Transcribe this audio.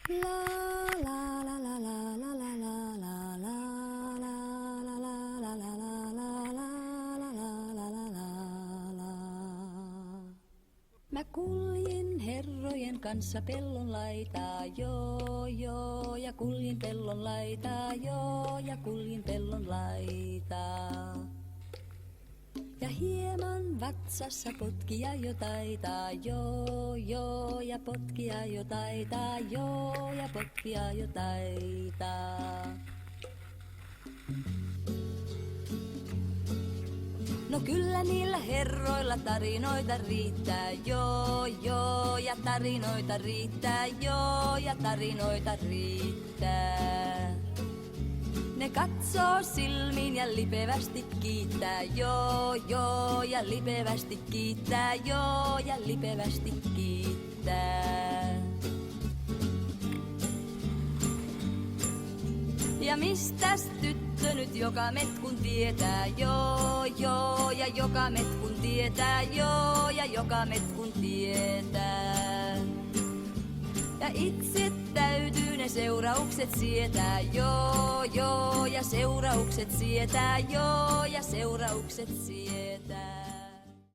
La la la la la la la la la la la la la la la la. Mä kuljin herrojen kanssa pellon laitaa, joo, ja kuljin pellon laitaa, joo, ja kuljin pellon laitaa. Ja hieman vatsassa potkia jo taitaa, joo, ja potkia jo taitaa, joo, ja potkia jo taitaa. No kyllä niillä herroilla tarinoita riittää, joo, ja tarinoita riittää, joo, ja tarinoita riittää. Ne katsoo silmiin ja lipevästi kiittää, joo, ja lipevästi kiittää, joo, ja lipevästi kiittää. Ja mistäs tyttö nyt joka metkun tietää, joo, ja joka metkun tietää, joo, ja joka metkun tietää. Ja itse täytyy ne seuraukset sietää, joo, ja seuraukset sietää, joo, ja seuraukset sietää.